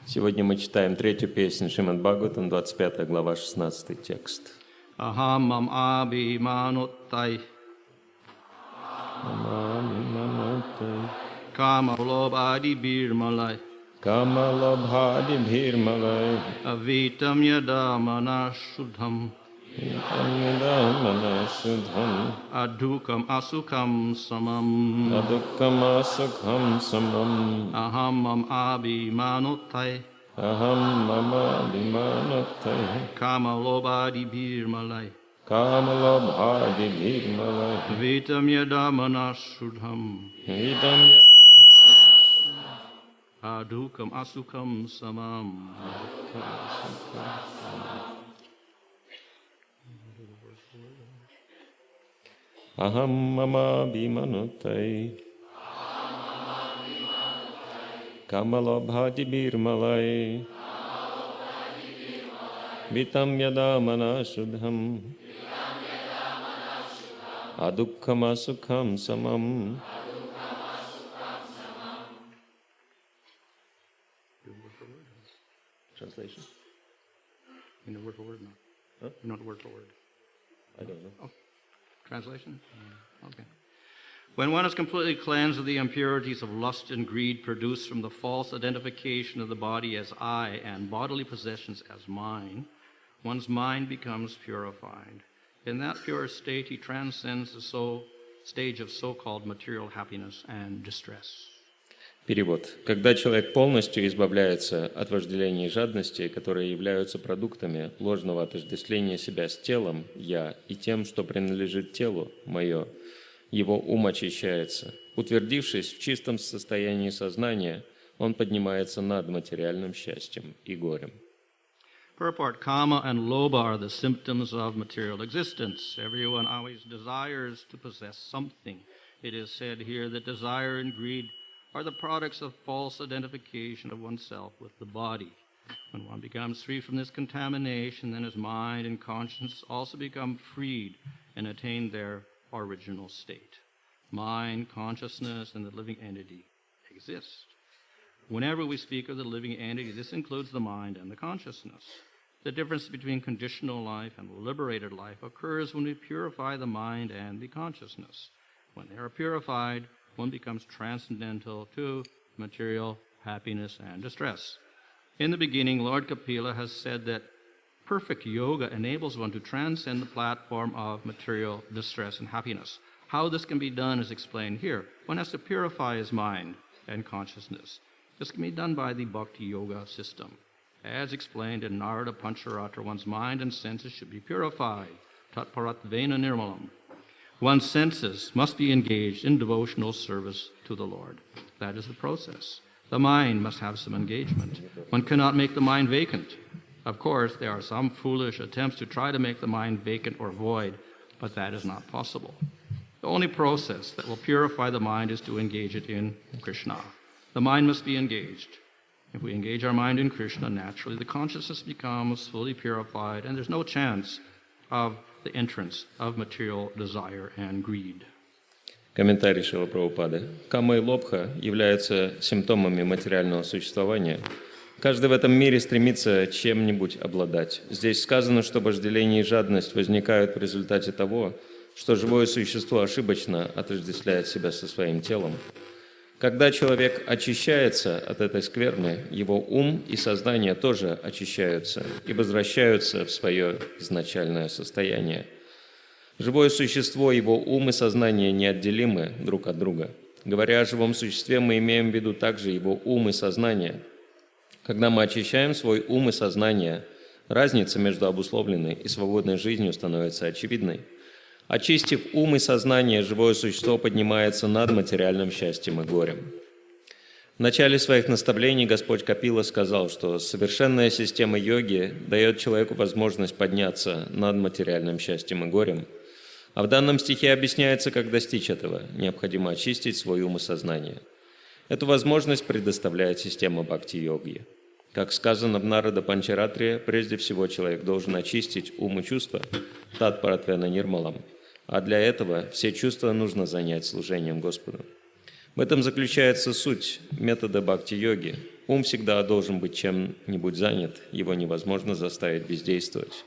Сегодня мы читаем третью песню Шримад Бхагаватам, 25 глава, 16 текст. Ahamam abhimanottai kama lobhadi birmalai Kamalabhadi bhirmalai avitam yada manasudham Yadam adukam asukam samam Adukkam asukham samam Ahamam abhimanottai Aham mama dimanatai kama lobhadi birmalai Kamalabhadi bhirmalai avitam yada manasudham Idam adukam asukam samam. Aham mama bimanutai Kamalabhadi birmalai Vitam yada manasudham Adukkam asukham samam. Translation? You know word for word now? Huh? You know word for word. I don't know. Oh, translation? Okay. When one is completely cleansed of the impurities of lust and greed produced from the false identification of the body as I and bodily possessions as mine, one's mind becomes purified. In that pure state, he transcends the stage of so-called material happiness and distress. Перевод. Когда человек полностью избавляется от вожделения и жадности, которые являются продуктами ложного отождествления себя с телом «я» и тем, что принадлежит телу «моё», его ум очищается. Утвердившись в чистом состоянии сознания, он поднимается над материальным счастьем и горем. Purport, kama and lobha are the symptoms of material existence. Everyone always desires to possess something. It is said here that desire and greed are the products of false identification of oneself with the body. When one becomes free from this contamination, then his mind and conscience also become freed and attain their original state. Mind, consciousness, and the living entity exist. Whenever we speak of the living entity, this includes the mind and the consciousness. The difference between conditional life and liberated life occurs when we purify the mind and the consciousness. When they are purified, one becomes transcendental to material happiness and distress. In the beginning, Lord Kapila has said that perfect yoga enables one to transcend the platform of material distress and happiness. How this can be done is explained here. One has to purify his mind and consciousness. This can be done by the Bhakti Yoga system. As explained in Narada Pancharatra, one's mind and senses should be purified. Tat paratvena nirmalam. One's senses must be engaged in devotional service to the Lord. That is the process. The mind must have some engagement. One cannot make the mind vacant. Of course, there are some foolish attempts to try to make the mind vacant or void, but that is not possible. The only process that will purify the mind is to engage it in Krishna. The mind must be engaged. If we engage our mind in Krishna, naturally the consciousness becomes fully purified, and there's no chance of the entrance of material desire and greed. Комментарий Шрила Прабхупады. Кама и лобха являются симптомами материального существования. Каждый в этом мире стремится чем-нибудь обладать. Здесь сказано, что вожделение и жадность возникают в результате того, что живое существо ошибочно отождествляет себя со своим телом. Когда человек очищается от этой скверны, его ум и сознание тоже очищаются и возвращаются в свое изначальное состояние. Живое существо, его ум и сознание неотделимы друг от друга. Говоря о живом существе, мы имеем в виду также его ум и сознание. Когда мы очищаем свой ум и сознание, разница между обусловленной и свободной жизнью становится очевидной. Очистив ум и сознание, живое существо поднимается над материальным счастьем и горем. В начале своих наставлений Господь Капила сказал, что совершенная система йоги дает человеку возможность подняться над материальным счастьем и горем. А в данном стихе объясняется, как достичь этого. Необходимо очистить свой ум и сознание. Эту возможность предоставляет система бхакти-йоги. Как сказано в Нарада Панчаратре, прежде всего человек должен очистить ум и чувства, тат паратвена нирмалам. А для этого все чувства нужно занять служением Господу. В этом заключается суть метода бхакти-йоги. Ум всегда должен быть чем-нибудь занят, его невозможно заставить бездействовать.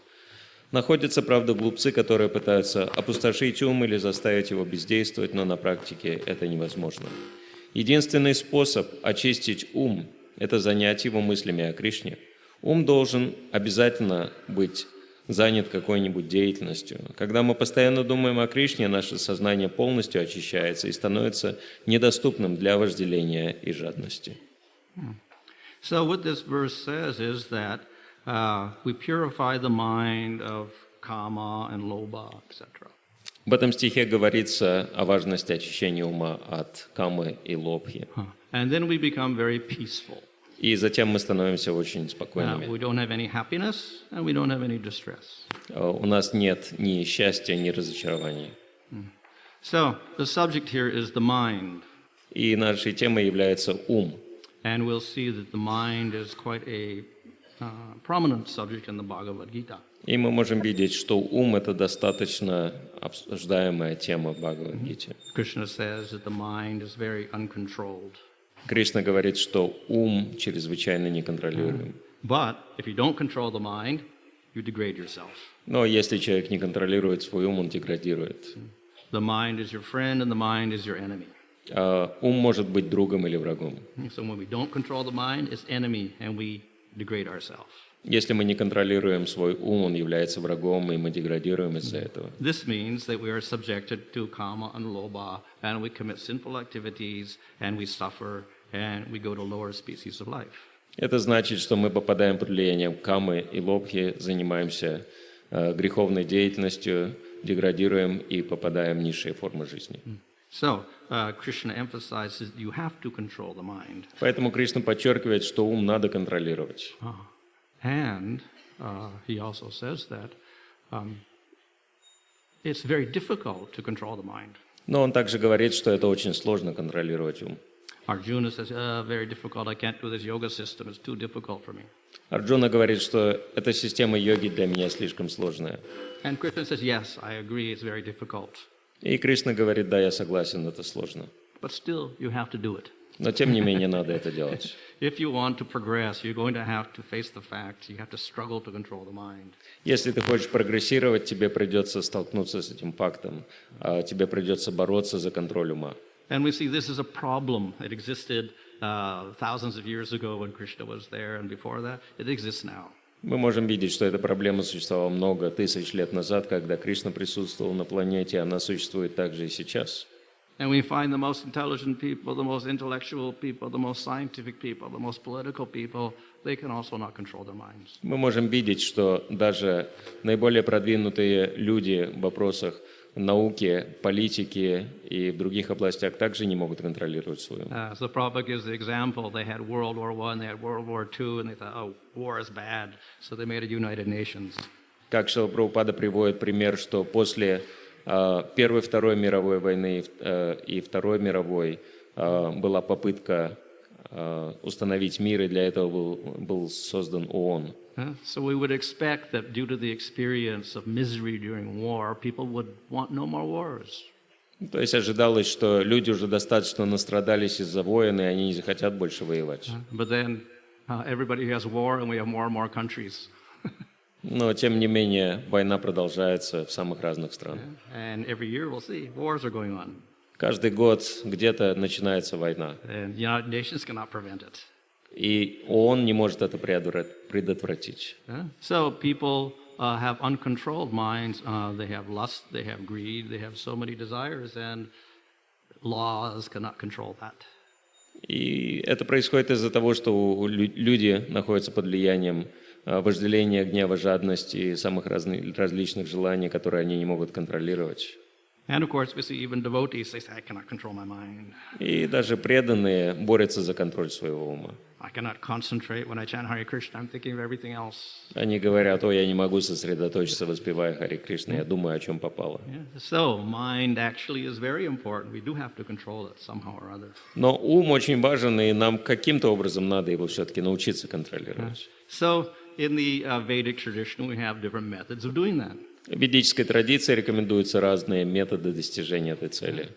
Находятся, правда, глупцы, которые пытаются опустошить ум или заставить его бездействовать, но на практике это невозможно. Единственный способ очистить ум – это занять его мыслями о Кришне. Ум должен обязательно быть занят какой-нибудь деятельностью. Когда мы постоянно думаем о Кришне, наше сознание полностью очищается и становится недоступным для вожделения и жадности. So what this verse says is that we purify the mind of kama and lobha, etc. В этом стихе говорится о важности очищения ума от камы и лобхи. And then we become very peaceful. И затем мы становимся очень We спокойными. don't have any happiness and we don't have any distress. У нас нет ни счастья, ни разочарований. So the subject here is the mind. И нашей темой является ум. And we'll see that the mind is quite a prominent subject in the Bhagavad Gita. И мы можем видеть, что ум – это достаточно обсуждаемая тема в Бхагавад-гите. Krishna says that the mind is very uncontrolled. Кришна говорит, что ум чрезвычайно неконтролируем. But if you don't control the mind, you degrade yourself. Но если человек не контролирует свой ум, он деградирует. The mind is your friend and the mind is your enemy. Ум может быть другом или врагом. So when we don't control the mind, it's enemy and we degrade ourselves. Если мы не контролируем свой ум, он является врагом, и мы деградируем из-за этого. This means that we are subjected to kama and lobha, and we commit sinful activities, and we suffer, and we go to lower species of life. Это значит, что мы попадаем под влиянием камы и лобхи, занимаемся греховной деятельностью, деградируем и попадаем в низшие формы жизни. So Krishna emphasizes you have to control the mind. Поэтому Кришна подчеркивает, что ум надо контролировать. And he also says that it's very difficult to control the mind. Но он также говорит, что это очень сложно контролировать ум. Arjuna says, very difficult, I can't do this yoga system, it's too difficult for me. Арджуна говорит, что эта система йоги для меня слишком сложная. And Krishna says, yes, I agree, it's very difficult. И Кришна говорит, да, я согласен, это сложно. But still, you have to do it. Но тем не менее надо это делать. If you want to progress, you're going to have to face the facts. You have to struggle to control the mind. Если ты хочешь прогрессировать, тебе придется столкнуться с этим фактом. Тебе придется бороться за контроль ума. And we see this is a problem. It existed thousands of years ago when Krishna was there, and before that, it exists now. Мы можем видеть, что эта проблема существовала много тысяч лет назад, когда Кришна присутствовал на планете, она существует также и сейчас. And we find the most intelligent people, the most intellectual people, the most scientific people, the most political people, they can also not control their minds. Мы можем видеть, что даже наиболее продвинутые люди в вопросах науки, политики и в других областях также не могут контролировать свою. So Prabhupada gives the example, they had World War I, they had World War II, and they thought, oh, war is bad, so they made a United Nations. Как Шрила Прабхупада приводит пример, что после Первой, Второй мировой войны и Второй мировой была попытка установить мир, и для этого был создан ООН. So we would expect that due to the experience of misery during war, people would want no more wars. То есть ожидалось, что люди уже достаточно настрадались из-за войн, и они не захотят больше воевать. But then everybody has war, and we have more countries. Но, тем не менее, война продолжается в самых разных странах. And every year we'll see wars are going on. Каждый год где-то начинается война. And the United Nations cannot prevent it. И ООН не может это предотвратить. So people have uncontrolled minds. They have lust, they have greed, they have so many desires, and laws cannot control that. И это происходит из-за того, что люди находятся под влиянием вожделения, гнева, жадности и самых различных желаний, которые они не могут контролировать. And of course, we see even devotees, they say, I cannot control my mind. И даже преданные борются за контроль своего ума. I cannot concentrate when I chant Hare Krishna. I'm thinking of everything else. Они говорят, я не могу сосредоточиться, воспевая Харе Кришна, я думаю, о чем попало. So, mind actually is very important. We do have to control it somehow or other. Но ум очень важен, и нам каким-то образом надо его все-таки научиться контролировать. So, in the Vedic tradition, we have different methods of doing that. В ведической традиции рекомендуются разные методы достижения этой цели.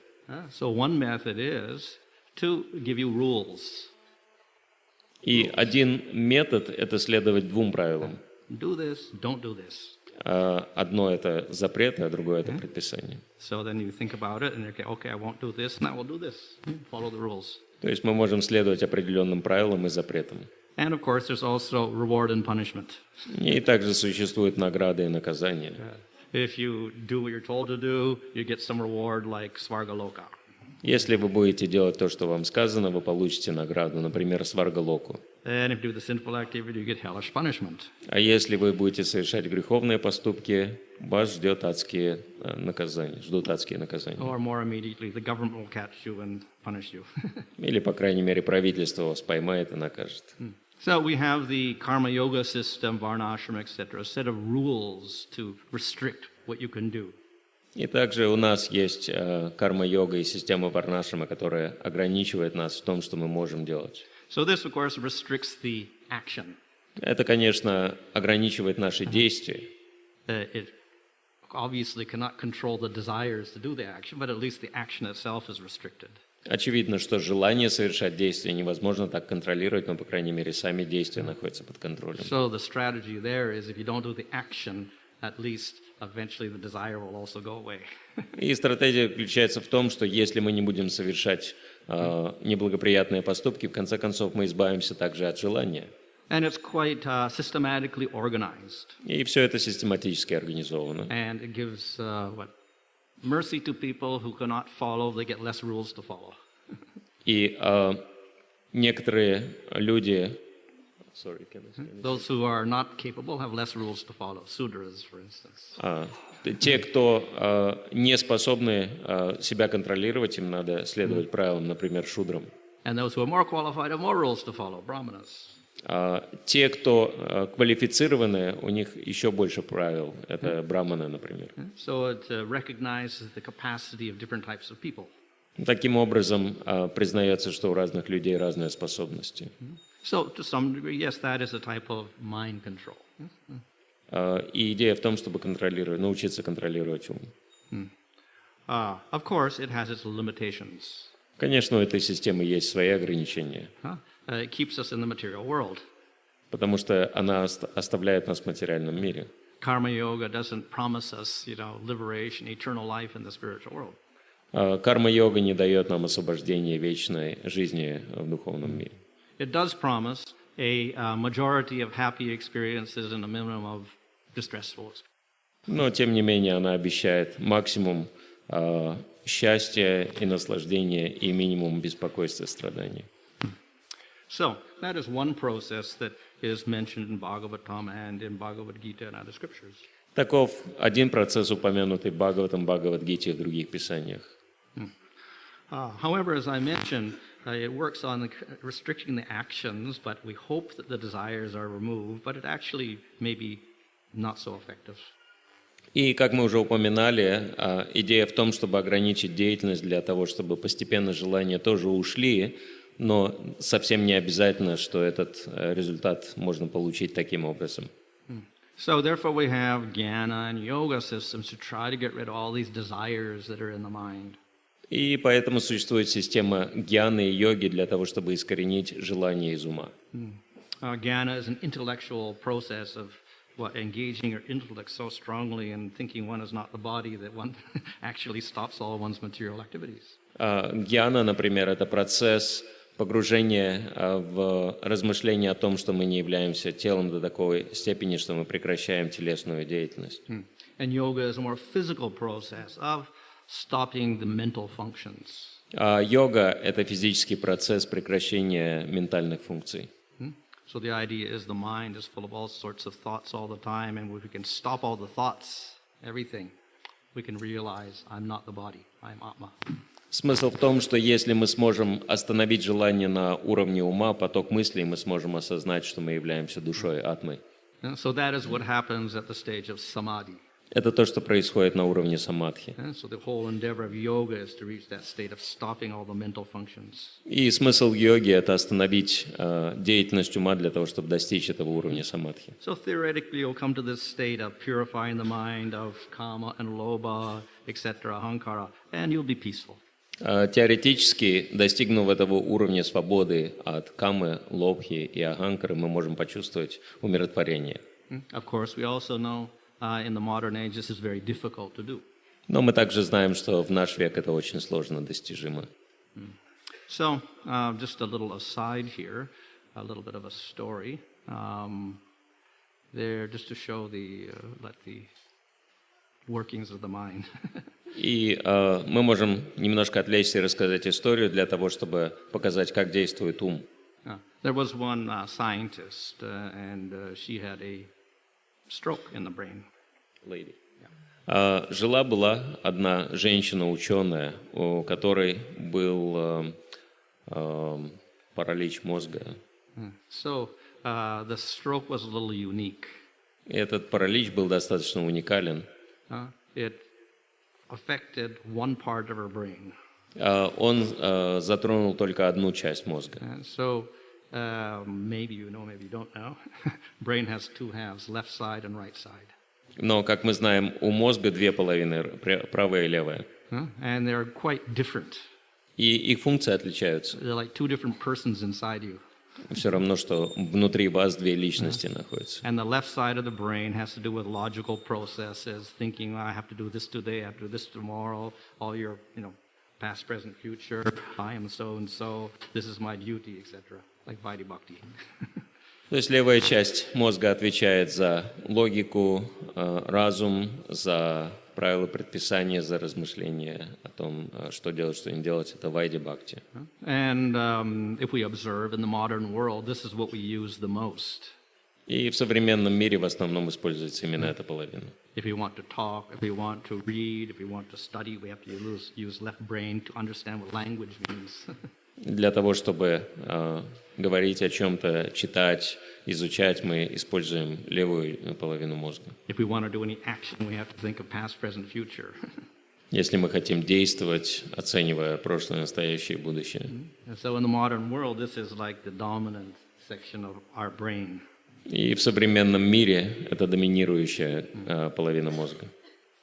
So, one method is to give you rules. И один метод – это следовать двум правилам. Do this, don't do this. Одно – это запреты, а другое – это предписание. So then you think about it and okay, I won't do this, now I'll do this. Follow the rules. То есть мы можем следовать определенным правилам и запретам. And of course, there's also reward and punishment. И также существуют награды и наказания. If you do what you're told to do, you get some reward like Svargaloka. Если вы будете делать то, что вам сказано, вы получите награду, например, сваргалоку. And if you do the sinful activity, you get hellish punishment. А если вы будете совершать греховные поступки, вас ждут адские наказания. Or more immediately, the government will catch you and punish you. Или, по крайней мере, правительство вас поймает и накажет. So we have the karma yoga system, varnashram, etc., a set of rules to restrict what you can do. И также у нас есть карма-йога и система варнашрама, которая ограничивает нас в том, что мы можем делать. So this, of course, restricts the action. Это, конечно, ограничивает наши действия. It obviously cannot control the desires to do the action, but at least the action itself is restricted. Очевидно, что желание совершать действия невозможно так контролировать, но, по крайней мере, сами действия находятся под контролем. So the strategy there is if you don't do the action, at least eventually the desire will also go away. И стратегия заключается в том, что если мы не будем совершать неблагоприятные поступки, в конце концов мы избавимся также от желания. And it's quite systematically organized. И все это систематически организовано. And it gives mercy to people who cannot follow, they get less rules to follow. И некоторые люди, Those who are not capable have less rules to follow, Sudras, for instance. те, кто не способны себя контролировать, им надо следовать правилам, например, шудрам. And those who are more qualified have more rules to follow, Brahmanas. Те, кто квалифицированы, у них еще больше правил. Это браманы, например. So it recognizes the capacity of different types of people. Таким образом, признается, что у разных людей разные способности. So to some degree, yes, that is a type of mind control. И идея в том, чтобы контролировать, научиться контролировать ум. Of course, it has its limitations. Конечно, у этой системы есть свои ограничения. It keeps us in the material world. Потому что она оставляет нас в материальном мире. Karma yoga doesn't promise us, liberation, eternal life in the spiritual world. Карма-йога не дает нам освобождения вечной жизни в духовном мире. It does promise a majority of happy experiences and a minimum of distressful experiences. Но, тем не менее, она обещает максимум счастья и наслаждения и минимум беспокойства и страданий. So, that is one process that is mentioned in Bhagavatam and in Bhagavad Gita and other scriptures. Таков один процесс, упомянутый в Бхагаватам, Бхагавад-гите и в других писаниях. However, as I mentioned, it works on restricting the actions, but we hope that the desires are removed, but it actually may be not so effective. И, как мы уже упоминали, идея в том, чтобы ограничить деятельность для того, чтобы постепенно желания тоже ушли, но совсем не обязательно, что этот результат можно получить таким образом. So therefore we have jnana and yoga systems to try to get rid of all these desires that are in the mind. И поэтому существует система гьяны и йоги для того, чтобы искоренить желания из ума. Jnana is an intellectual process of engaging your intellect so strongly and thinking one is not the body that one actually stops all one's material activities. Гьяна, например, это процесс погружения в размышления о том, что мы не являемся телом до такой степени, что мы прекращаем телесную деятельность. And yoga is a more physical process of stopping the mental functions. Йога – это физический процесс прекращения ментальных функций. So the idea is the mind is full of all sorts of thoughts all the time, and if we can stop all the thoughts, everything, we can realize I'm not the body, I'm Atma. Смысл в том, что если мы сможем остановить желание на уровне ума, поток мыслей, мы сможем осознать, что мы являемся душой, атмой. So that is what happens at the stage of samadhi. Это то, что происходит на уровне самадхи. So the whole endeavor of yoga is to reach that state of stopping all the mental functions. И смысл йоги – это остановить деятельность ума для того, чтобы достичь этого уровня самадхи. So theoretically, you'll come to this state of purifying the mind of kama and lobha, etc., ahankara, and you'll be peaceful. Теоретически, достигнув этого уровня свободы от камы, лобхи и аханкары, мы можем почувствовать умиротворение. Of course, we also know in the modern age this is very difficult to do. Но мы также знаем, что в наш век это очень сложно достижимо. So, just a little aside here, a little bit of a story. There, just to show the workings of the mind. И мы можем немножко отвлечься и рассказать историю для того, чтобы показать, как действует ум. There was one scientist, and she had a stroke in the brain. Lady. Жила-была одна женщина-ученая, у которой был паралич мозга. So, the stroke was a little unique. И этот паралич был достаточно уникален. It affected one part of her brain. Он затронул только одну часть мозга. So, maybe you know, maybe you don't know. Brain has two halves, left side and right side. Но, как мы знаем, у мозга две половины, правая и левая. And they're quite different. И их функции отличаются. They're like two different persons inside you. Все равно, что внутри вас две личности находятся. And the left side of the brain has to do with logical processes, thinking, I have to do this today, I have to do this tomorrow, all your, past, present, future, I am so and so, this is my duty, etc. Like Vaidhi Bhakti. То есть левая часть мозга отвечает за логику, разум, за правила предписания, за размышления о том, что делать, что не делать. Это Вайди Бхакти. And if we observe in the modern world, this is what we use the most. И в современном мире в основном используется именно эта половина. If we want to talk, if we want to read, if we want to study, we have to use left brain to understand what language means. Для того, чтобы говорить о чем-то, читать, изучать, мы используем левую половину мозга. If we want to do any action, we have to think of past, present, future. Если мы хотим действовать, оценивая прошлое, настоящее и будущее. So in the modern world, this is like the dominant section of our brain. И в современном мире это доминирующая половина мозга.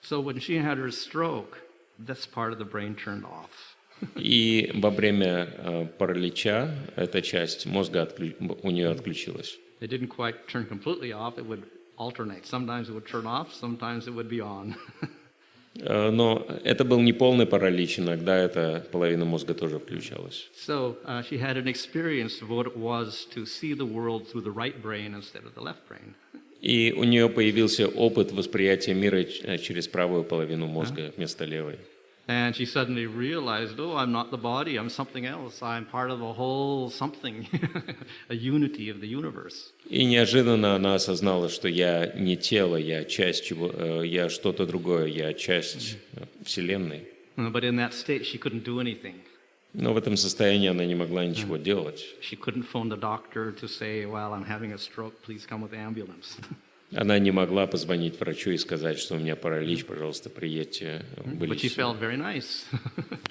So when she had her stroke, this part of the brain turned off. И во время паралича эта часть мозга у нее отключилась. It didn't quite turn completely off. It would alternate. Sometimes it would turn off. Sometimes it would be on. Но это был не полный паралич, иногда эта половина мозга тоже включалась. So she had an experience of what it was to see the world through the right brain instead of the left brain. И у нее появился опыт восприятия мира через правую половину мозга вместо левой. And she suddenly realized, oh, I'm not the body, I'm something else. I'm part of a whole something, a unity of the universe. И неожиданно она осознала, что я не тело, я часть чего, я что-то другое, я часть Вселенной. But in that state, she couldn't do anything. Но в этом состоянии она не могла ничего делать. She couldn't phone the doctor to say, well, I'm having a stroke, please come with the ambulance. Она не могла позвонить врачу и сказать, что у меня паралич, пожалуйста, приедьте, But she вылечите. felt very nice.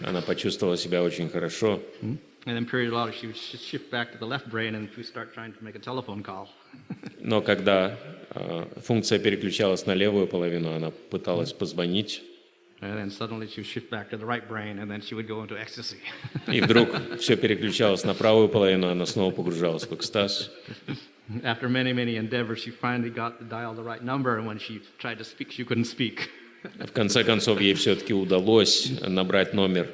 Она почувствовала себя очень хорошо. And then periodically she would shift back to the left brain and she would start trying to make a telephone call. Но когда функция переключалась на левую половину, она пыталась позвонить, And then suddenly she would shift back to the right brain and then she would go into ecstasy. и вдруг все переключалось на правую половину, она снова погружалась в экстаз. After many, many endeavors, she finally got to dial the right number, and when she tried to speak, she couldn't speak. В конце концов, ей все-таки удалось набрать номер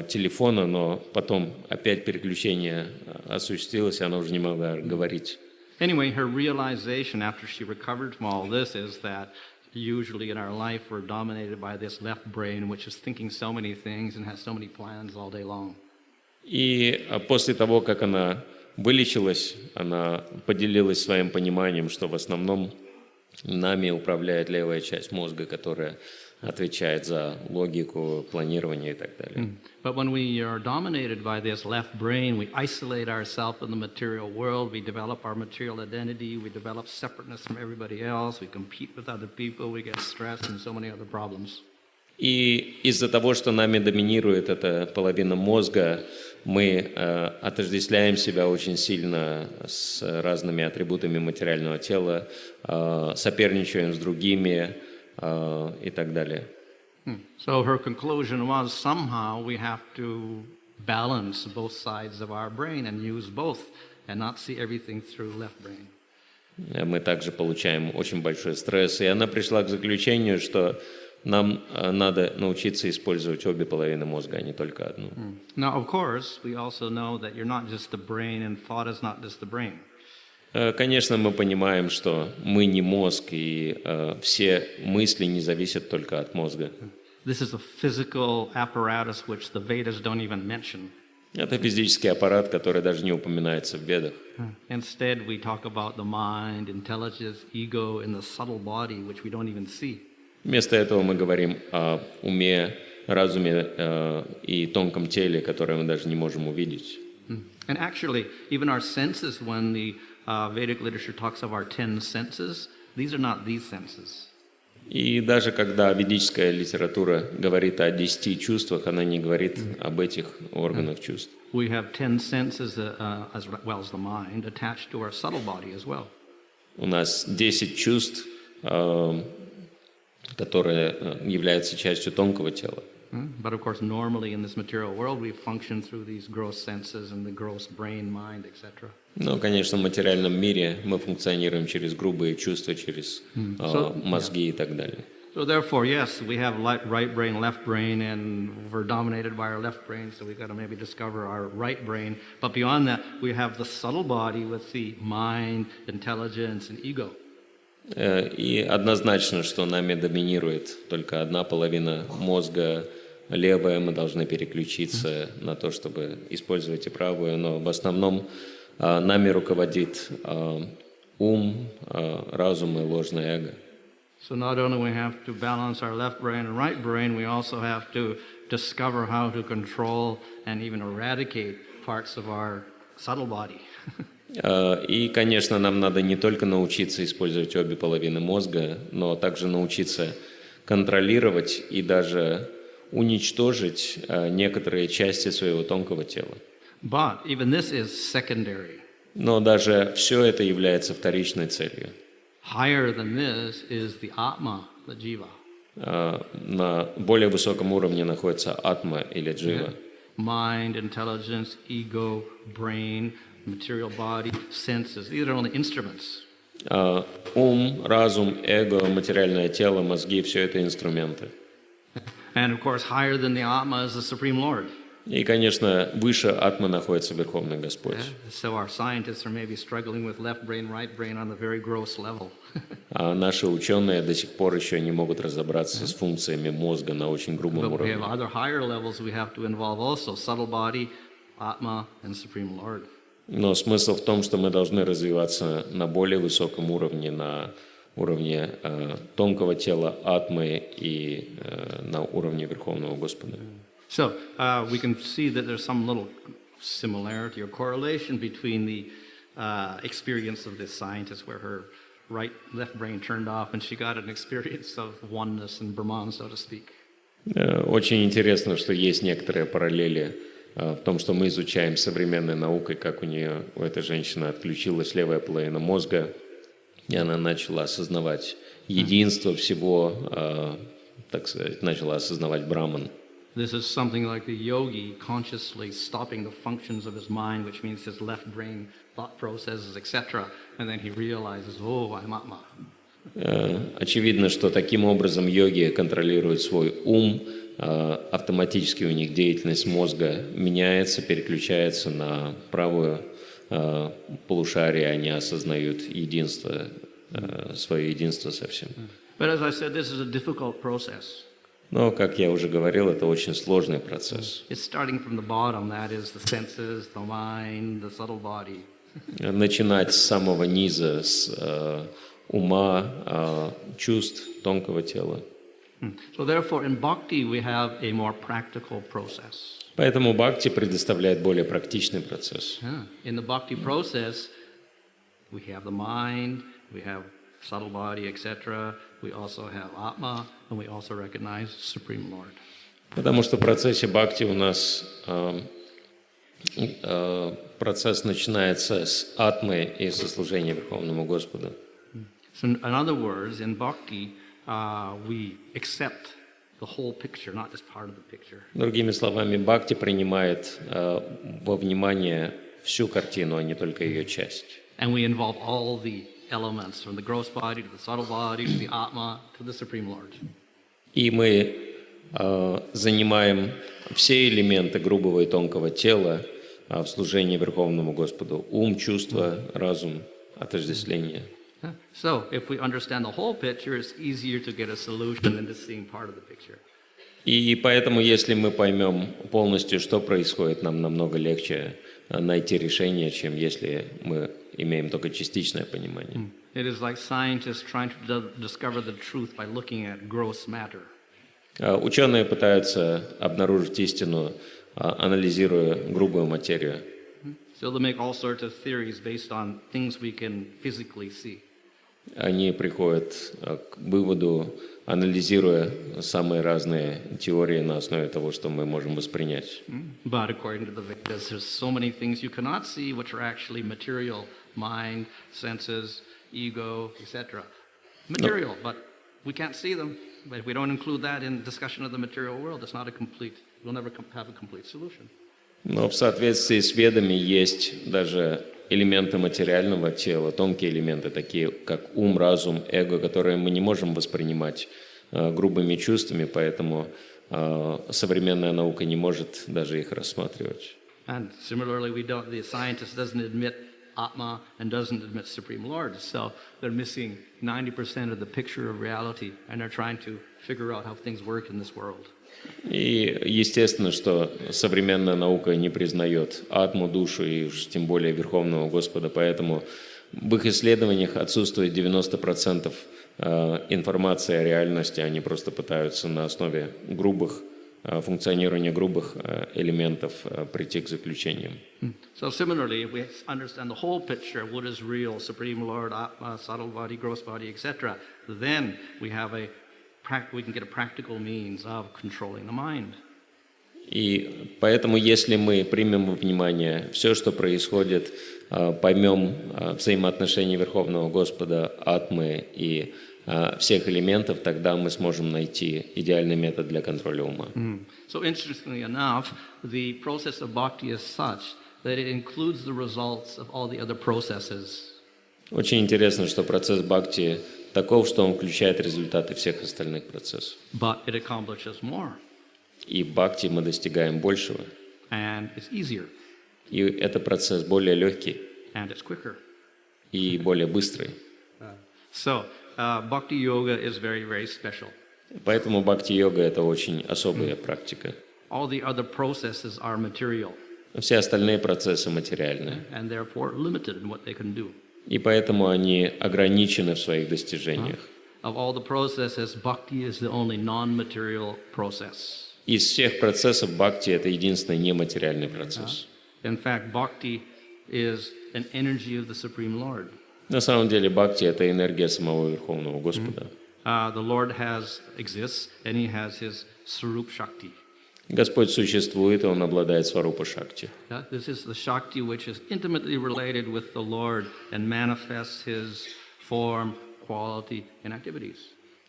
телефона, но потом опять переключение осуществилось, и она уже не могла говорить. Anyway, her realization after she recovered from all this is that usually in our life we're dominated by this left brain, which is thinking so many things and has so many plans all day long. И после того, как она вылечилась, она поделилась своим пониманием, что в основном нами управляет левая часть мозга, которая отвечает за логику, планирование и так далее. But when we are dominated by this left brain, we isolate ourselves in the material world, we develop our material identity, we develop separateness from everybody else, we compete with other people, we get stressed and so many other problems. И из-за того, что нами доминирует эта половина мозга, мы отождествляем себя очень сильно с разными атрибутами материального тела, соперничаем с другими и так далее. So her conclusion was somehow we have to balance both sides of our brain and use both and not see everything through left brain. Мы также получаем очень большой стресс. И она пришла к заключению, что нам надо научиться использовать обе половины мозга, а не только одну. Now, of course, we also know that you're not just the brain and thought is not just the brain. Конечно, мы понимаем, что мы не мозг, и все мысли не зависят только от мозга. This is a physical apparatus which the Vedas don't even mention. Это физический аппарат, который даже не упоминается в Ведах. Instead, we talk about the mind, intelligence, ego, and the subtle body, which we don't even see. Вместо этого мы говорим о уме, разуме и тонком теле, которое мы даже не можем увидеть. And actually, even our senses, when the Vedic literature talks of our 10 senses, these are not these senses. И даже когда ведическая литература говорит о 10 чувствах, она не говорит об этих органах чувств. We have 10 senses as well as the mind attached to our subtle body as well. У нас 10 чувств, которые являются частью тонкого тела. But of course, normally in this material world, we function through these gross senses and the gross brain, mind, etc. Но, конечно, в материальном мире мы функционируем через грубые чувства, через мозги и так далее. So therefore, yes, we have right brain, left brain, and we're dominated by our left brain, so we've got to maybe discover our right brain. But beyond that, we have the subtle body with the mind, intelligence, and ego. И однозначно, что нами доминирует только одна половина мозга, левая, мы должны переключиться на то, чтобы использовать и правую, но в основном нами руководит ум, разум и ложное эго. So not only we have to balance our left brain and right brain, we also have to discover how to control and even eradicate parts of our subtle body. И, конечно, нам надо не только научиться использовать обе половины мозга, но также научиться контролировать и даже уничтожить некоторые части своего тонкого тела. But even this is secondary. Но даже все это является вторичной целью. Higher than this is the Atma, the Jiva. На более высоком уровне находится атма или джива. Mind, intelligence, ego, brain, material body, senses. These are only instruments. Ум, разум, эго, материальное тело, мозги – все это инструменты. And of course, higher than the Atma is the Supreme Lord. И, конечно, выше атмы находится Верховный Господь. So our scientists are maybe struggling with left brain, right brain on the very gross level. А наши ученые до сих пор еще не могут разобраться с функциями мозга на очень грубом But we уровне. have other higher levels we have to involve also, subtle body, Atma, and Supreme Lord. Но смысл в том, что мы должны развиваться на более высоком уровне, на уровне тонкого тела атмы и на уровне Верховного Господа. So we can see that there's some little similarity or correlation between the experience of this scientist where her left brain turned off and she got an experience of oneness and Brahman, so to speak. Очень интересно, что есть некоторые параллели в том, что мы изучаем современной наукой, как у этой женщины отключилась левая половина мозга, и она начала осознавать единство всего, так сказать, начала осознавать Браман. This is something like the yogi consciously stopping the functions of his mind, which means his left brain thought processes, etc. And then he realizes, oh, I'm Atma. Очевидно, что таким образом йоги контролируют свой ум, автоматически у них деятельность мозга меняется, переключается на правую полушарие, они осознают единство, свое единство со всем. But as I said, this is a difficult process. Но, как я уже говорил, это очень сложный процесс. It's starting from the bottom, that is the senses, the mind, the subtle body. Начинать с самого низа, с ума, чувств, тонкого тела. So therefore, in bhakti, we have a more practical process. Поэтому бхакти предоставляет более практичный процесс. In the bhakti process, we have the mind, we have subtle body, etc. We also have Atma, and we also recognize Supreme Lord. Потому что в процессе бхакти у нас процесс начинается с атмы и со служения Верховному Господу. So in other words, in bhakti, we accept the whole picture, not just part of the picture. Другими словами, бхакти принимает во внимание всю картину, а не только ее часть. And we involve all the elements, from the gross body to the subtle body to the Atma to the Supreme Lord. И мы занимаем все элементы грубого и тонкого тела в служении Верховному Господу. Ум, чувства, разум, отождествление. So, if we understand the whole picture, it's easier to get a solution than just seeing part of the picture. И поэтому, если мы поймем полностью, что происходит, нам намного легче найти решение, чем если мы имеем только частичное понимание. It is like scientists trying to discover the truth by looking at gross matter. Ученые пытаются обнаружить истину, анализируя грубую материю. So they make all sorts of theories based on things we can physically see. Они приходят к выводу, анализируя самые разные теории на основе того, что мы можем воспринять. But according to the Vedas, there's so many things you cannot see which are actually material, mind, senses, ego, etc. Material, but we can't see them. But if we don't include that in discussion of the material world, it's not a complete, we'll never have a complete solution. Но в соответствии с ведами есть даже элементы материального тела, тонкие элементы, такие как ум, разум, эго, которые мы не можем воспринимать грубыми чувствами, поэтому современная наука не может даже их рассматривать. And similarly, the scientist doesn't admit Atma and doesn't admit Supreme Lord, so they're missing 90% of the picture of reality, and they're trying to figure out how things work in this world. И естественно, что современная наука не признает атму, душу и уж тем более Верховного Господа, поэтому в их исследованиях отсутствует 90% информации о реальности, они просто пытаются на основе функционирования грубых элементов прийти к заключениям. So similarly, if we understand the whole picture of what is real, Supreme Lord, Atma, subtle body, gross body, etc., then we can get a practical means of controlling the mind. И поэтому, если мы примем во внимание все, что происходит, поймем взаимоотношения Верховного Господа, Атмы и всех элементов, тогда мы сможем найти идеальный метод для контроля ума. So interestingly enough, the process of bhakti is such that it includes the results of all the other processes. Очень интересно, что процесс бхакти таков, что он включает результаты всех остальных процессов. But it accomplishes more. И бхакти мы достигаем большего. And it's easier. И это процесс более легкий. And it's quicker. И более быстрый. So, bhakti yoga is very, very special. Поэтому бхакти-йога – это очень особая практика. All the other processes are material. Все остальные процессы материальные. And therefore limited in what they can do. И поэтому они ограничены в своих достижениях. Of all the processes, bhakti is the only non-material process. Из всех процессов бхакти – это единственный нематериальный процесс. In fact, bhakti is an energy of the Supreme Lord. На самом деле бхакти – это энергия самого Верховного Господа. The Lord exists, and He has His Sarup Shakti. Господь существует, и Он обладает сварупа шакти. This is the Shakti which is intimately related with the Lord and manifests His form, quality, and activities.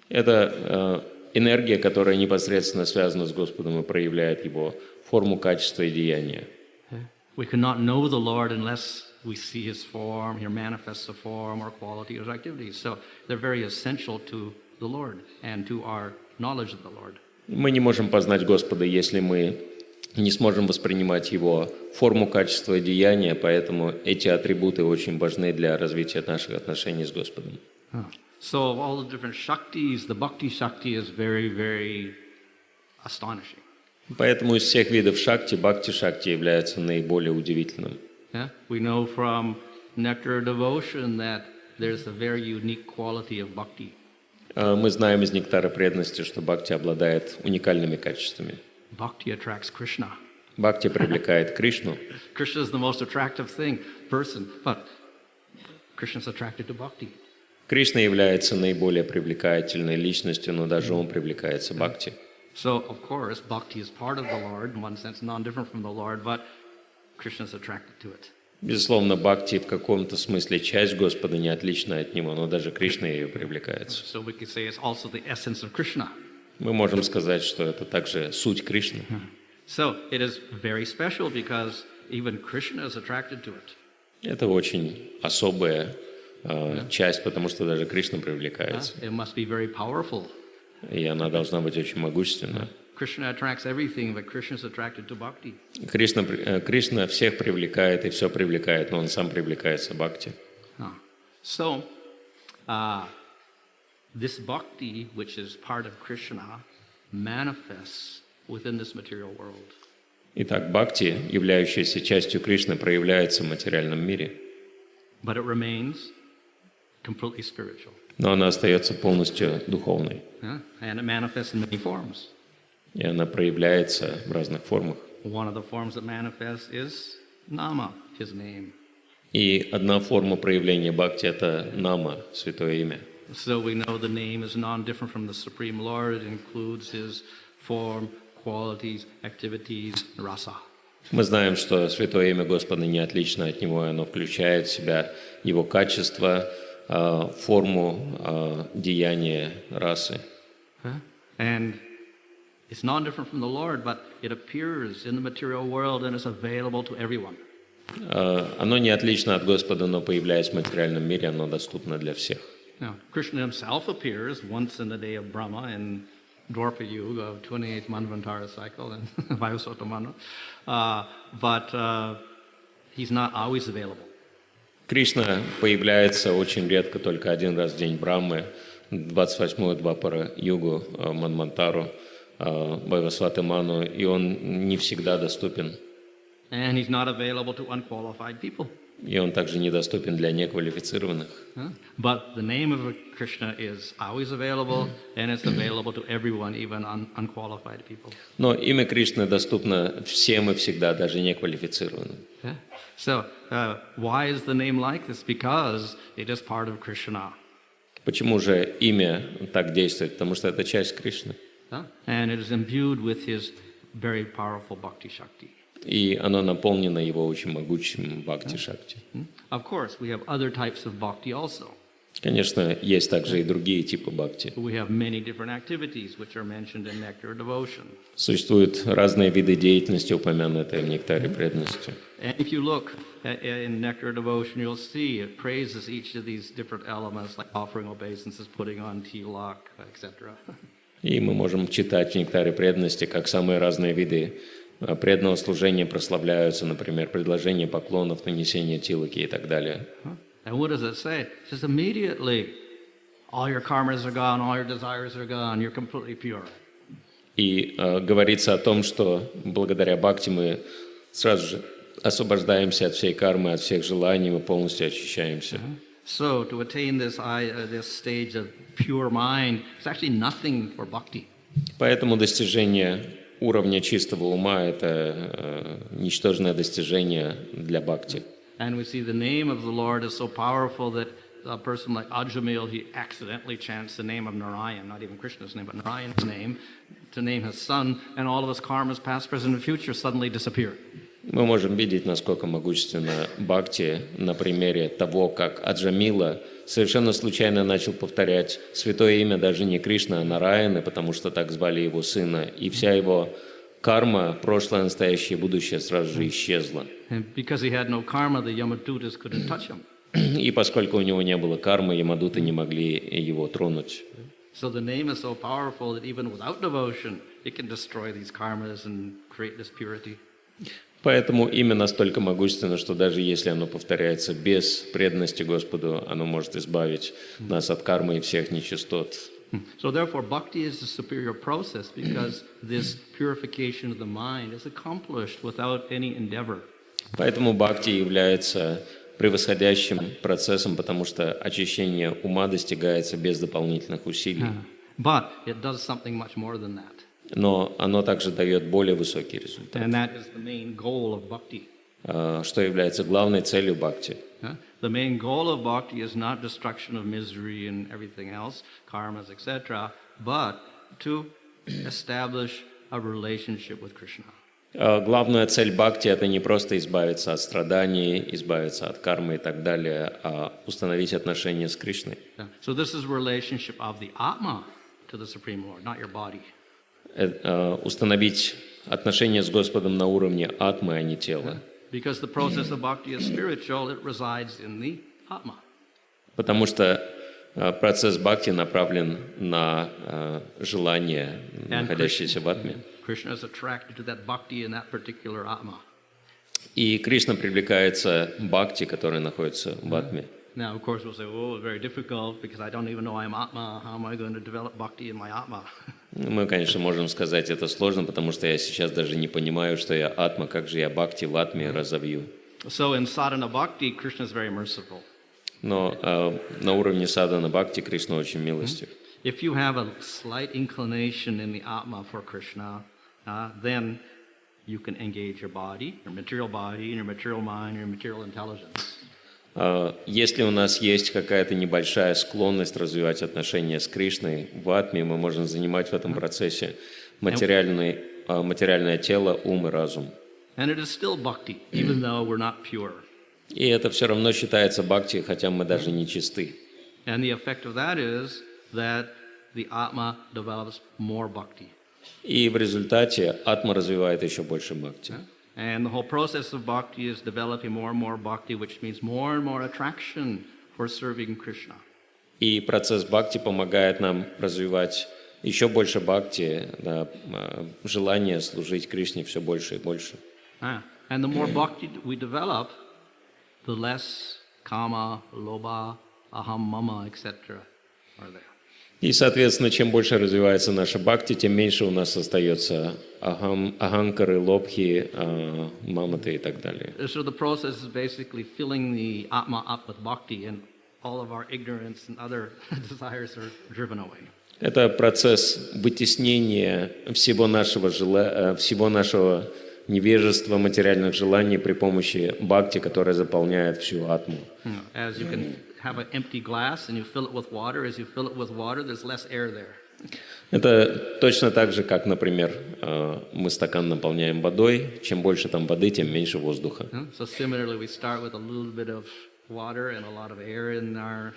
Это энергия, которая непосредственно связана с Господом и проявляет Его форму, качество и деяния. We cannot know the Lord unless we see His form, He manifests the form or quality or activities. So they're very essential to the Lord and to our knowledge of the Lord. Мы не можем познать Господа, если мы не сможем воспринимать Его форму, качество и деяния, поэтому эти атрибуты очень важны для развития наших отношений с Господом. So of all the different Shaktis, the Bhakti Shakti is very, very astonishing. Поэтому из всех видов шакти, бхакти-шакти является наиболее удивительным. We know from Nectar Devotion that there's a very unique quality of bhakti. Мы знаем из нектара преданности, что бхакти обладает уникальными качествами. Bhakti attracts Krishna. Бхакти привлекает Кришну. Krishna is the most attractive person, but Krishna's attracted to bhakti. Кришна является наиболее привлекательной личностью, но даже он привлекается бхакти. So, of course, bhakti is part of the Lord, in one sense, non-different from the Lord, but Krishna's attracted to it. Безусловно, бхакти в каком-то смысле часть Господа, не отличная от Него, но даже Кришна ее привлекается. So we could say it's also the essence of Krishna. Мы можем сказать, что это также суть Кришны. So it is very special because even Krishna is attracted to it. Это очень особая часть, потому что даже Кришна привлекается. It must be very powerful. И она должна быть очень могущественна. Krishna attracts everything, but Krishna is attracted to bhakti. Кришна всех привлекает и все привлекает, но он сам привлекается бхакти. So, this bhakti, which is part of Krishna, manifests within this material world. Итак, бхакти, являющаяся частью Кришны, проявляется в материальном мире, But it remains completely spiritual. но она остается полностью духовной, And it manifests in many forms. и она проявляется в разных формах. One of the forms that manifests is Nama, his name. И одна форма проявления бхакти – это нама, святое имя. So we know the name is non-different from the Supreme Lord. It includes his form, qualities, activities, rasa. Мы знаем, что святое имя Господа не отлично от Него, и оно включает в себя Его качество, форму, деяния, расы. And it's non-different from the Lord, but it appears in the material world and is available to everyone. Оно не отлично от Господа, но появляясь в материальном мире, оно доступно для всех. Now, Krishna himself appears once in the day of Brahma in Dwarpa Yuga of 28th Manvantara cycle and Vayusotamana, but he's not always available. Кришна появляется очень редко, только один раз в день Брамы, 28-ю Двапара Югу, Манвантару, Вайвасватаману, и он не всегда доступен. And he's not available to unqualified people. И он также недоступен для неквалифицированных. But the name of Krishna is always available, and it's available to everyone, even unqualified people. Но имя Кришны доступно всем и всегда, даже неквалифицированным. So, why is the name like this? Because it is part of Krishna. Почему же имя так действует? Потому что это часть Кришны. And it is imbued with his very powerful bhakti shakti. И оно наполнено его очень могучим бхакти-шакти. Of course, we have other types of bhakti also. Конечно, есть также и другие типы бхакти. We have many different activities which are mentioned in Nectar of Devotion. Существуют разные виды деятельности, упомянутые в нектаре преданности. And if you look in Nectar of Devotion, you'll see it praises each of these different elements, like offering obeisances, putting on tilak, etc. И мы можем читать в нектаре преданности, как самые разные виды преданного служения прославляются, например, предложение поклонов, нанесение тилаки и так далее. And what does it say? It says immediately, all your karmas are gone, all your desires are gone, you're completely pure. И говорится о том, что благодаря бхакти мы сразу же освобождаемся от всей кармы, от всех желаний, мы полностью очищаемся. So to attain this stage of pure mind, it's actually nothing for bhakti. Поэтому достижение уровня чистого ума – это ничтожное достижение для бхакти. And we see the name of the Lord is so powerful that a person like Ajamil, he accidentally chants the name of Narayan, not even Krishna's name, but Narayan's name, to name his son, and all of his karmas, past, present, and future, suddenly disappear. Мы можем видеть, насколько могущественно бхакти на примере того, как Аджамила совершенно случайно начал повторять святое имя даже не Кришна, а Нараяны, потому что так звали его сына, и вся его карма, прошлое, настоящее и будущее сразу же исчезла. And because he had no karma, the Yamadutas couldn't touch him. И поскольку у него не было кармы, ямадуты не могли его тронуть. So the name is so powerful that even without devotion, it can destroy these karmas and create this purity. Поэтому имя настолько могущественно, что даже если оно повторяется без преданности Господу, оно может избавить нас от кармы и всех нечистот. So therefore, bhakti is the superior process because this purification of the mind is accomplished without any endeavor. Поэтому бхакти является превосходящим процессом, потому что очищение ума достигается без дополнительных усилий. But it does something much more than that. Но оно также дает более высокий результат, And that is the main goal of bhakti. что является главной целью бхакти. The main goal of bhakti is not destruction of misery and everything else, karmas, etc., but to establish a relationship with Krishna. Главная цель бхакти – это не просто избавиться от страданий, избавиться от кармы и так далее, а установить отношения с Кришной. So this is a relationship of the Atma to the Supreme Lord, not your body. Установить отношения с Господом на уровне атмы, а не тела. Because the process of bhakti is spiritual, it resides in the atma. Потому что процесс бхакти направлен на желание, находящееся в атме. Krishna is attracted to that bhakti in that particular atma. И Кришна привлекается бхакти, которая находится в атме. Now, of course, we'll say, oh, it's very difficult because I don't even know I'm atma. How am I going to develop bhakti in my atma? Мы, конечно, можем сказать, это сложно, потому что я сейчас даже не понимаю, что я атма, как же я бхакти в атме разовью. So in sadhana bhakti, Krishna is very merciful. Но на уровне садхана бхакти Кришна очень милостив. If you have a slight inclination in the atma for Krishna, then you can engage your body, your material mind, your material intelligence. Если у нас есть какая-то небольшая склонность развивать отношения с Кришной в атме, мы можем занимать в этом процессе материальное тело, ум и разум. And it is still bhakti, even though we're not pure. И это все равно считается бхакти, хотя мы даже не чисты. And the effect of that is that the atma develops more bhakti. И в результате атма развивает еще больше бхакти. And the whole process of bhakti is developing more and more bhakti, which means more and more attraction for serving Krishna. И процесс бхакти помогает нам развивать еще больше бхакти, да, желание служить Кришне все больше и больше. And the more bhakti we develop, the less kama, lobha, aham, mama, etc. are there. И, соответственно, чем больше развивается наша бхакти, тем меньше у нас остается аханкары, лобхи, маматы и так далее. So the process is basically filling the atma up with bhakti, and all of our ignorance and other desires are driven away. Это процесс вытеснения всего нашего невежества, материальных желаний при помощи бхакти, которая заполняет всю атму. As you can have an empty glass and you fill it with water, as you fill it with water, there's less air there. Это точно так же, как, например, мы стакан наполняем водой. Чем больше там воды, тем меньше воздуха. So similarly, we start with a little bit of water and a lot of air in our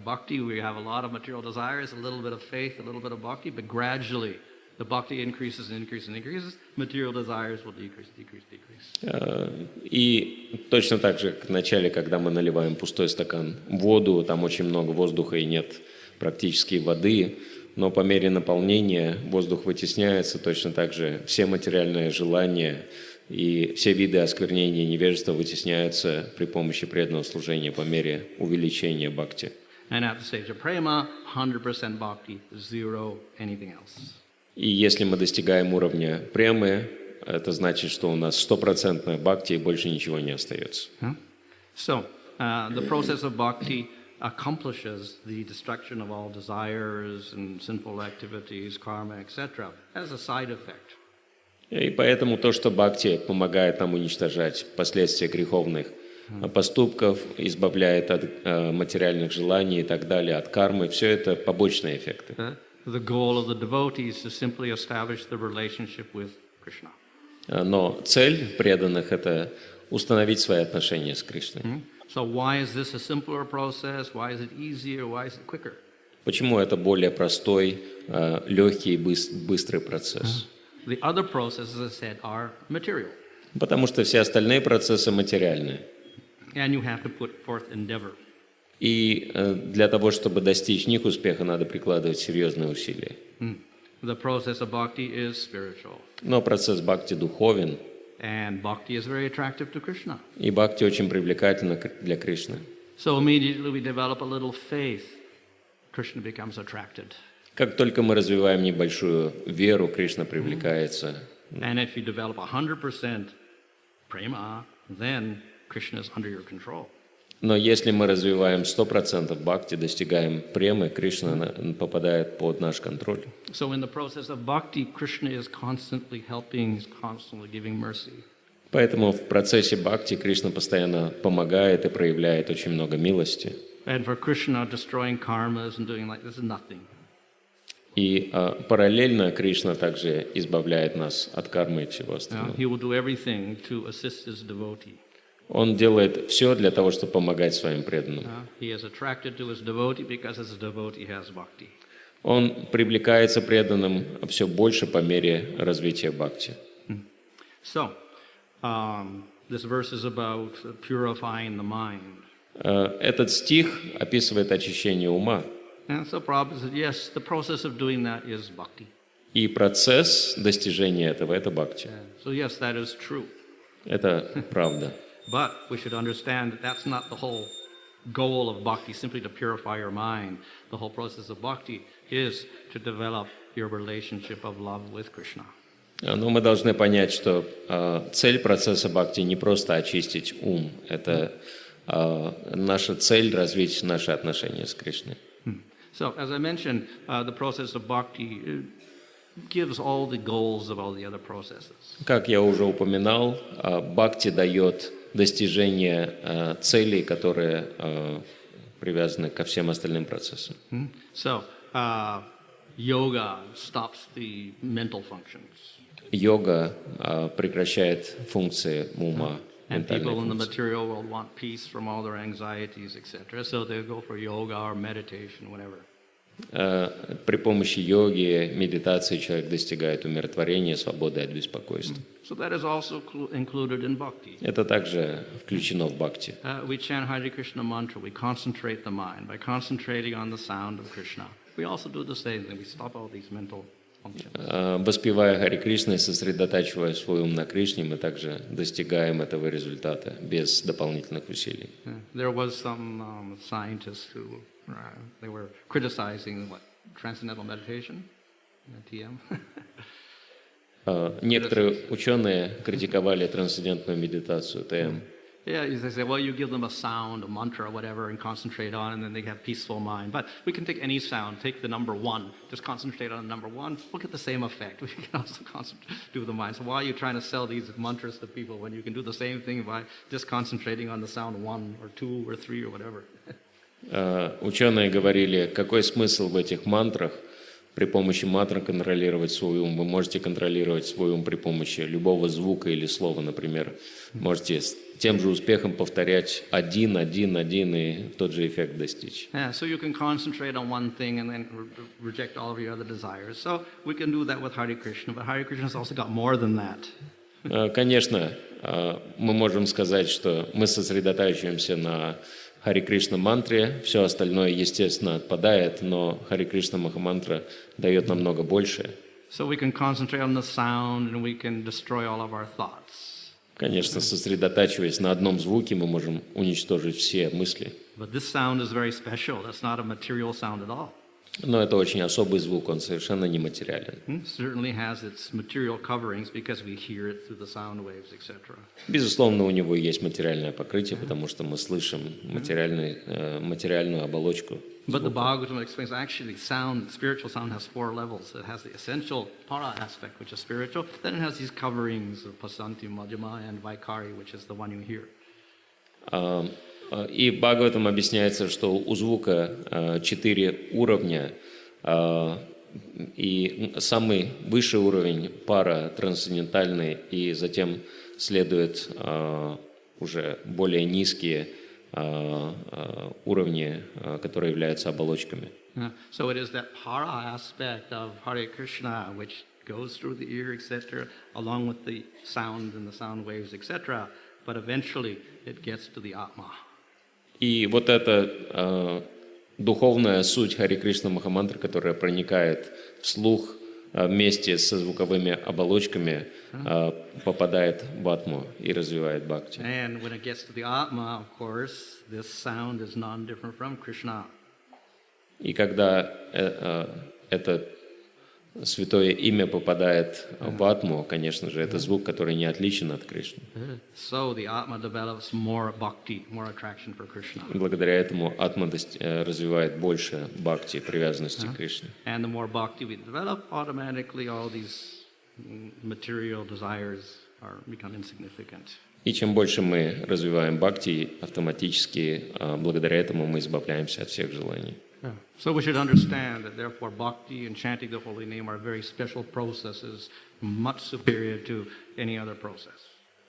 bhakti. We have a lot of material desires, a little bit of faith, a little bit of bhakti, but gradually the bhakti increases and increases and increases. Material desires will decrease, decrease, decrease. И точно так же, как в начале, когда мы наливаем пустой стакан в воду, там очень много воздуха и нет практически воды, но по мере наполнения воздух вытесняется, точно так же все материальные желания и все виды осквернения и невежества вытесняются при помощи преданного служения по мере увеличения бхакти. And at the stage of prema, 100% bhakti, zero anything else. И если мы достигаем уровня премы, это значит, что у нас 100% бхакти и больше ничего не остается. So, the process of bhakti accomplishes the destruction of all desires and sinful activities, karma, etc., as a side effect. И поэтому то, что бхакти помогает нам уничтожать последствия греховных поступков, избавляет от материальных желаний и так далее, от кармы, все это побочные эффекты. The goal of the devotee is to simply establish the relationship with Krishna. Но цель преданных – это установить свои отношения с Кришной. So why is this a simpler process? Why is it easier? Why is it quicker? Почему это более простой, легкий и быстрый процесс? The other processes, as I said, are material. Потому что все остальные процессы материальные. And you have to put forth endeavor. И для того, чтобы достичь них успеха, надо прикладывать серьезные усилия. The process of bhakti is spiritual. Но процесс бхакти духовен. And bhakti is very attractive to Krishna. И бхакти очень привлекательна для Кришны. So immediately we develop a little faith, Krishna becomes attracted. Как только мы развиваем небольшую веру, Кришна привлекается. And if you develop 100% prema, then Krishna is under your control. Но если мы развиваем 100% бхакти, достигаем премы, Кришна попадает под наш контроль. So in the process of bhakti, Krishna is constantly helping, he's constantly giving mercy. Поэтому в процессе бхакти Кришна постоянно помогает и проявляет очень много милости. And for Krishna, destroying karmas and doing like this is nothing. И параллельно Кришна также избавляет нас от кармы и всего остального. He will do everything to assist his devotee. Он делает все для того, чтобы помогать своим преданным. He is attracted to his devotee because his devotee has bhakti. Он привлекается преданным все больше по мере развития бхакти. So, this verse is about purifying the mind. Этот стих описывает очищение ума, And so Prabhupada said, yes, the process of doing that is bhakti. и процесс достижения этого – это бхакти. So yes, that is true. Это правда. But we should understand that that's not the whole goal of bhakti, simply to purify your mind. The whole process of bhakti is to develop your relationship of love with Krishna. Но мы должны понять, что цель процесса бхакти не просто очистить ум. Это наша цель – развить наши отношения с Кришной. So, as I mentioned, the process of bhakti gives all the goals of all the other processes. Как я уже упоминал, бхакти дает достижение целей, которые привязаны ко всем остальным процессам. So, yoga stops the mental functions. Йога прекращает функции ума, And ментальные people in the функции. material world want peace from all their anxieties, etc. So they go for yoga or meditation, whatever. При помощи йоги, медитации человек достигает умиротворения, свободы от беспокойства. So that is also included in bhakti. Это также включено в бхакти. We chant Hare Krishna mantra, we concentrate the mind by concentrating on the sound of Krishna. We also do the same thing, we stop all these mental functions. Воспевая Харе Кришна и сосредотачивая свой ум на Кришне, мы также достигаем этого результата без дополнительных усилий. There was some scientists who they were criticizing what transcendental meditation, TM. Некоторые ученые критиковали трансцендентную медитацию, ТМ. Yeah, they say, well, you give them a sound, a mantra, or whatever, and concentrate on, and then they have peaceful mind. But we can take any sound, take the number one, just concentrate on the number one, we'll get the same effect. We can also do the mind. So why are you trying to sell these mantras to people when you can do the same thing by just concentrating on the sound one, or two, or three, or whatever? Ученые говорили, какой смысл в этих мантрах? При помощи мантр контролировать свой ум. Вы можете контролировать свой ум при помощи любого звука или слова, например. Можете с тем же успехом повторять один, и тот же эффект достичь. Yeah, so you can concentrate on one thing and then reject all of your other desires. So we can do that with Hare Krishna, but Hare Krishna has also got more than that. Конечно, мы можем сказать, что мы сосредотачиваемся на Харе Кришна мантре, все остальное, естественно, отпадает, но Харе Кришна Махамантра дает намного больше. So we can concentrate on the sound and we can destroy all of our thoughts. Конечно, сосредотачиваясь на одном звуке, мы можем уничтожить все мысли. But this sound is very special. That's not a material sound at all. Но это очень особый звук, он совершенно нематериален. It certainly has its material coverings because we hear it through the sound waves, etc. Безусловно, у него есть материальное покрытие, потому что мы слышим материальную оболочку. But the Bhagavatam explains actually sound, spiritual sound has four levels. It has the essential para aspect, which is spiritual. Then it has these coverings of Pasanti, Madhyama, and Vaikari, which is the one you hear. И в Бхагаватам объясняется, что у звука 4 уровня, и самый высший уровень пара трансцендентальный, и затем следуют уже более низкие уровни, которые являются оболочками. So it is that para aspect of Hare Krishna, which goes through the ear, etc., along with the sound and the sound waves, etc., but eventually it gets to the Atma. И вот эта духовная суть Харе Кришна Махамантры, которая проникает в слух вместе со звуковыми оболочками, попадает в атму и развивает бхакти. And when it gets to the Atma, of course, this sound is non-different from Krishna. И когда это святое имя попадает в атму, конечно же, это звук, который не отличен от Кришны. So the Atma develops more bhakti, more attraction for Krishna. И благодаря этому атма развивает больше бхакти, привязанности к Кришне. And the more bhakti we develop, automatically all these material desires become insignificant. И чем больше мы развиваем бхакти, автоматически благодаря этому мы избавляемся от всех желаний. So we should understand that therefore bhakti and chanting the holy name are very special processes, much superior to any other process.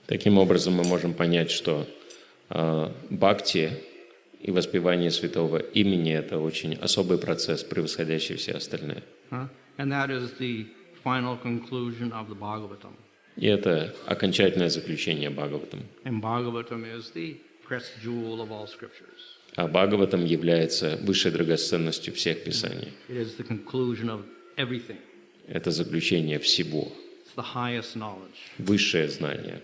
Таким образом, мы можем понять, что бхакти И воспевание святого имени – это очень особый процесс, превосходящий все остальные. And that is the final conclusion of the Bhagavatam. И это окончательное заключение Бхагаватам. And Bhagavatam is the press jewel of all scriptures. А Бхагаватам является высшей драгоценностью всех писаний. It is the conclusion of everything. Это заключение всего, It's the highest knowledge. высшее знание.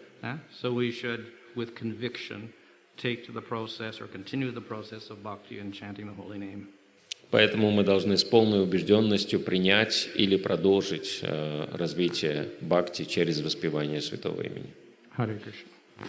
So we should, with conviction, take to the process or continue the process of bhakti and chanting the holy name. Поэтому мы должны с полной убежденностью принять или продолжить развитие бхакти через воспевание святого имени. Hare Krishna.